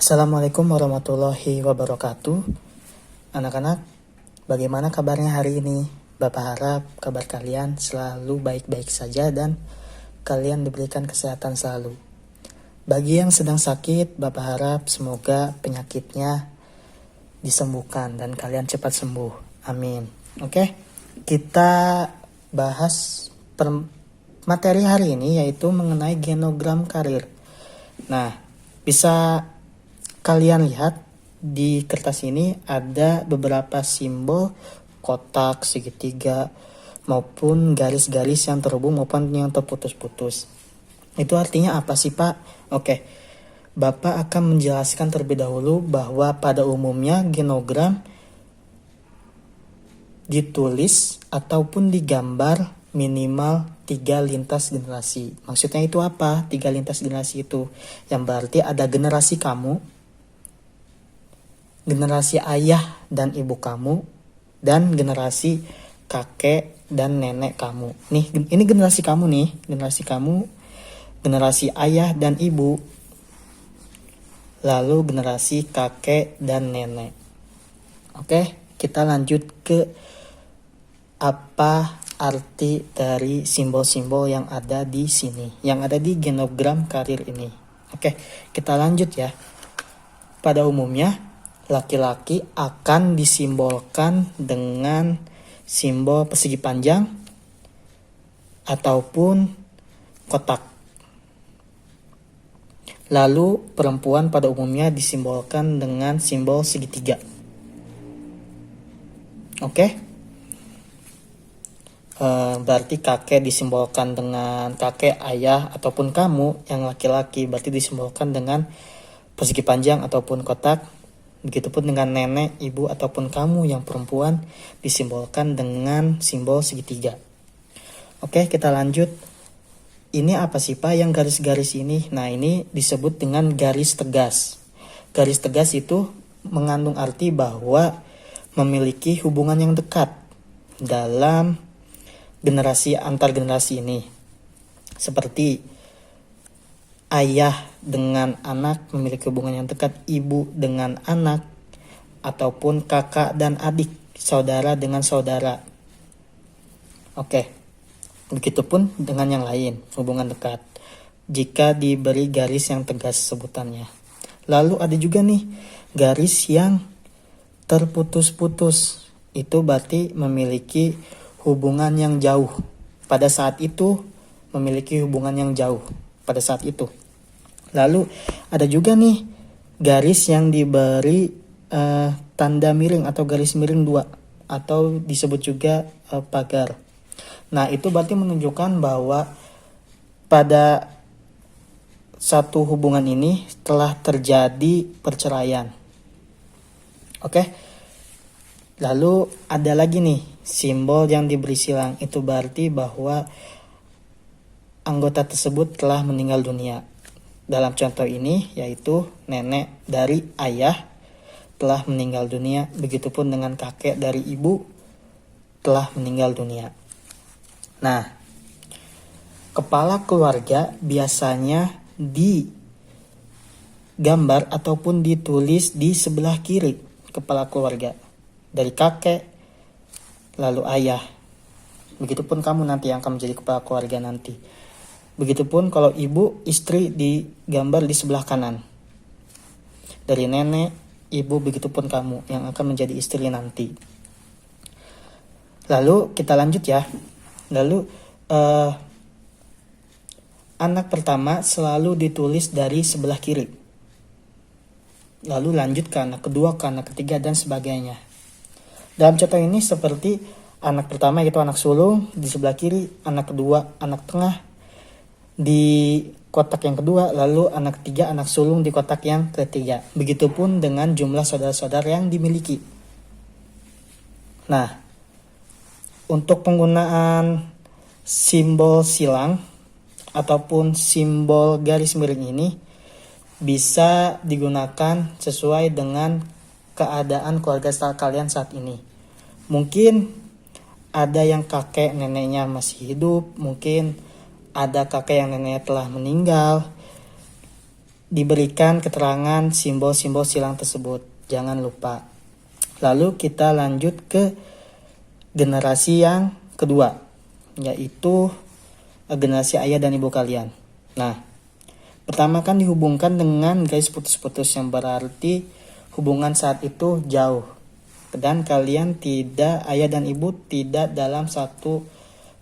Assalamualaikum warahmatullahi wabarakatuh. Anak-anak, bagaimana kabarnya hari ini? Bapak harap kabar kalian selalu baik-baik saja dan kalian diberikan kesehatan selalu. Bagi yang sedang sakit, Bapak harap semoga penyakitnya disembuhkan dan kalian cepat sembuh. Amin. Oke, kita bahas materi hari ini yaitu mengenai genogram karir. Nah, bisa kalian lihat di kertas ini ada beberapa simbol kotak, segitiga, maupun garis-garis yang terhubung maupun yang terputus-putus. Itu artinya apa sih, Pak? Oke, Bapak akan menjelaskan terlebih dahulu bahwa pada umumnya genogram ditulis ataupun digambar minimal 3 lintas generasi. Maksudnya itu apa? 3 lintas generasi itu yang berarti ada generasi kamu, generasi ayah dan ibu kamu, dan generasi kakek dan nenek kamu. Nih, ini generasi kamu nih, generasi kamu, generasi ayah dan ibu, lalu generasi kakek dan nenek. Oke, kita lanjut ke apa arti dari simbol-simbol yang ada di sini, yang ada di genogram karir ini. Oke, kita lanjut ya. Pada umumnya, laki-laki akan disimbolkan dengan simbol persegi panjang ataupun kotak. Lalu perempuan pada umumnya disimbolkan dengan simbol segitiga. Oke? Berarti kakek disimbolkan dengan kakek, ayah, ataupun kamu yang laki-laki berarti disimbolkan dengan persegi panjang ataupun kotak. Begitupun dengan nenek, ibu, ataupun kamu yang perempuan disimbolkan dengan simbol segitiga. Oke, kita lanjut. Ini apa sih, Pak, yang garis-garis ini? Nah, ini disebut dengan garis tegas. Garis tegas itu mengandung arti bahwa memiliki hubungan yang dekat dalam generasi antar generasi ini. Seperti ayah dengan anak memiliki hubungan yang dekat, ibu dengan anak, ataupun kakak dan adik, saudara dengan saudara. Oke, begitupun dengan yang lain, hubungan dekat, jika diberi garis yang tegas sebutannya. Lalu ada juga nih, garis yang terputus-putus. Itu berarti memiliki hubungan yang jauh. Pada saat itu, memiliki hubungan yang jauh. Pada saat itu. Lalu ada juga nih garis yang diberi tanda miring atau garis miring 2 atau disebut juga pagar. Nah, itu berarti menunjukkan bahwa pada satu hubungan ini telah terjadi perceraian. Oke. Lalu ada lagi nih simbol yang diberi silang. Itu berarti bahwa anggota tersebut telah meninggal dunia. Dalam contoh ini yaitu nenek dari ayah telah meninggal dunia, begitupun dengan kakek dari ibu telah meninggal dunia. Nah, kepala keluarga biasanya digambar ataupun ditulis di sebelah kiri kepala keluarga. Dari kakek, lalu ayah. Begitupun kamu nanti yang akan menjadi kepala keluarga nanti. Begitupun kalau ibu, istri digambar di sebelah kanan. Dari nenek, ibu, begitupun kamu yang akan menjadi istri nanti. Lalu kita lanjut ya. Lalu anak pertama selalu ditulis dari sebelah kiri. Lalu lanjut ke anak kedua, ke anak ketiga, dan sebagainya. Dalam contoh ini seperti anak pertama yaitu anak sulung di sebelah kiri, anak kedua, anak tengah di kotak yang kedua, lalu anak ketiga, anak sulung di kotak yang ketiga. Begitupun dengan jumlah saudara-saudara yang dimiliki. Nah, untuk penggunaan simbol silang ataupun simbol garis miring ini bisa digunakan sesuai dengan keadaan keluarga kalian saat ini. Mungkin ada yang kakek neneknya masih hidup, mungkin ada kakek yang neneknya telah meninggal, diberikan keterangan simbol-simbol silang tersebut. Jangan lupa. Lalu kita lanjut ke generasi yang kedua, yaitu generasi ayah dan ibu kalian. Nah, pertama kan dihubungkan dengan garis putus-putus, yang berarti hubungan saat itu jauh. Dan kalian tidak, ayah dan ibu tidak dalam satu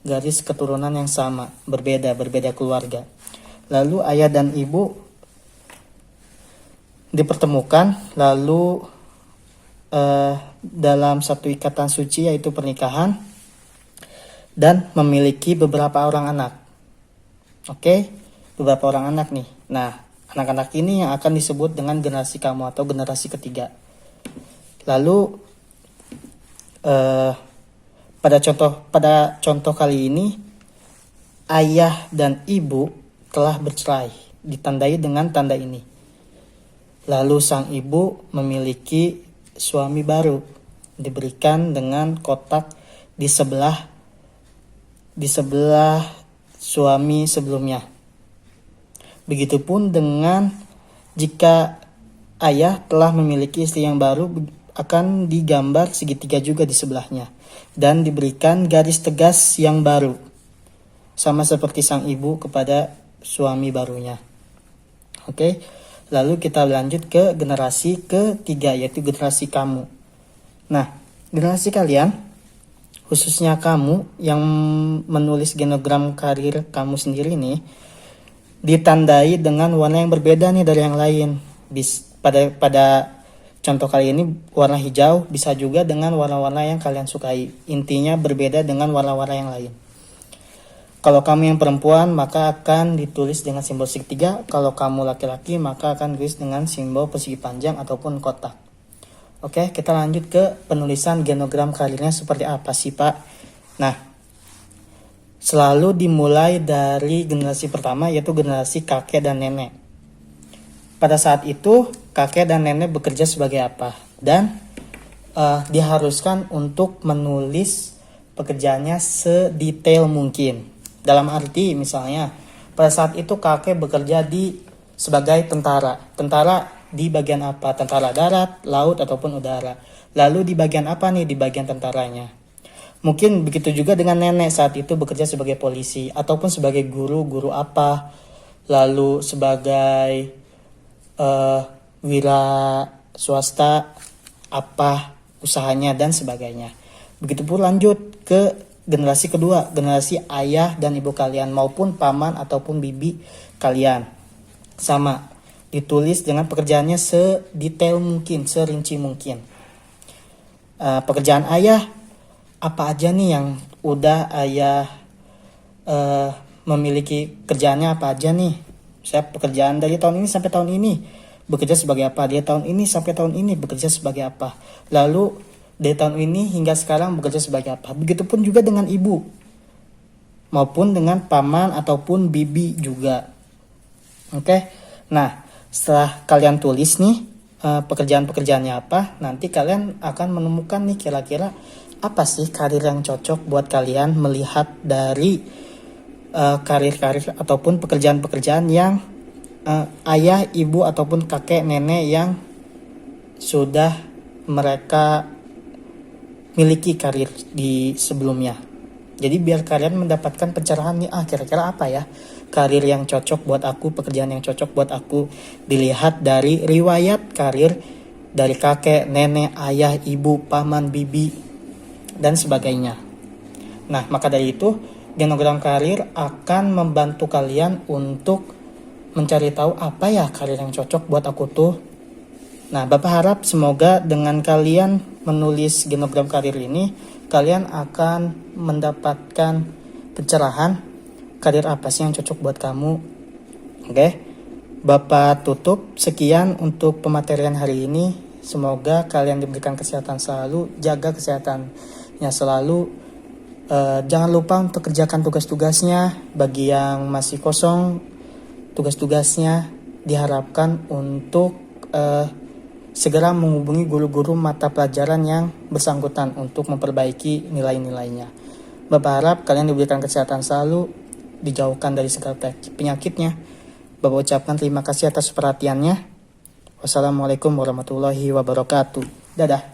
garis keturunan yang sama, berbeda keluarga. Lalu ayah dan ibu dipertemukan, lalu dalam satu ikatan suci yaitu pernikahan, dan memiliki beberapa orang anak. Oke, beberapa orang anak nih. Nah, anak-anak ini yang akan disebut dengan generasi kamu atau generasi ketiga. Lalu pada contoh kali ini, ayah dan ibu telah bercerai, ditandai dengan tanda ini. Lalu sang ibu memiliki suami baru, diberikan dengan kotak di sebelah suami sebelumnya. Begitupun dengan jika ayah telah memiliki istri yang baru, akan digambar segitiga juga di sebelahnya dan diberikan garis tegas yang baru, sama seperti sang ibu kepada suami barunya. Oke. Lalu kita lanjut ke generasi ketiga, yaitu generasi kamu. Nah, generasi kalian, khususnya kamu yang menulis genogram karir kamu sendiri nih, ditandai dengan warna yang berbeda nih dari yang lain. Pada contoh kali ini warna hijau, bisa juga dengan warna-warna yang kalian sukai. Intinya berbeda dengan warna-warna yang lain. Kalau kamu yang perempuan, maka akan ditulis dengan simbol segitiga. Kalau kamu laki-laki, maka akan ditulis dengan simbol persegi panjang ataupun kotak. Oke, kita lanjut ke penulisan genogram karirnya seperti apa sih, Pak? Nah, selalu dimulai dari generasi pertama, yaitu generasi kakek dan nenek. Pada saat itu, kakek dan nenek bekerja sebagai apa? Dan diharuskan untuk menulis pekerjaannya sedetail mungkin. Dalam arti misalnya pada saat itu kakek bekerja sebagai tentara. Tentara di bagian apa? Tentara darat, laut ataupun udara. Lalu di bagian apa nih di bagian tentaranya? Mungkin begitu juga dengan nenek, saat itu bekerja sebagai polisi ataupun sebagai guru apa. Lalu sebagai wira swasta apa usahanya dan sebagainya. Begitupun lanjut ke generasi kedua, generasi ayah dan ibu kalian maupun paman ataupun bibi kalian. Sama, ditulis dengan pekerjaannya sedetail mungkin, serinci mungkin. Pekerjaan ayah, apa aja nih yang udah ayah memiliki, kerjaannya apa aja nih. Saya pekerjaan dari tahun ini sampai tahun ini bekerja sebagai apa, dia tahun ini sampai tahun ini bekerja sebagai apa. Lalu dari tahun ini hingga sekarang bekerja sebagai apa. Begitupun juga dengan ibu maupun dengan paman ataupun bibi juga. Oke. Nah, setelah kalian tulis nih pekerjaan-pekerjaannya apa, nanti kalian akan menemukan nih kira-kira apa sih karir yang cocok buat kalian melihat dari karir-karir ataupun pekerjaan-pekerjaan yang ayah, ibu ataupun kakek, nenek yang sudah mereka miliki karir di sebelumnya. Jadi biar kalian mendapatkan pencerahan nih, kira-kira apa ya karir yang cocok buat aku, pekerjaan yang cocok buat aku, dilihat dari riwayat karir dari kakek, nenek, ayah, ibu, paman, bibi dan sebagainya. Nah, maka dari itu genogram karir akan membantu kalian untuk mencari tahu apa ya karir yang cocok buat aku tuh. Nah, Bapak harap semoga dengan kalian menulis genogram karir ini, kalian akan mendapatkan pencerahan karir apa sih yang cocok buat kamu. Oke, Bapak tutup. Sekian untuk pematerian hari ini. Semoga kalian diberikan kesehatan selalu, jaga kesehatannya selalu. Jangan lupa untuk kerjakan tugas-tugasnya. Bagi yang masih kosong, tugas-tugasnya diharapkan untuk segera menghubungi guru-guru mata pelajaran yang bersangkutan untuk memperbaiki nilai-nilainya. Bapak harap kalian diberikan kesehatan selalu, dijauhkan dari segala penyakitnya. Bapak ucapkan terima kasih atas perhatiannya. Wassalamualaikum warahmatullahi wabarakatuh. Dadah.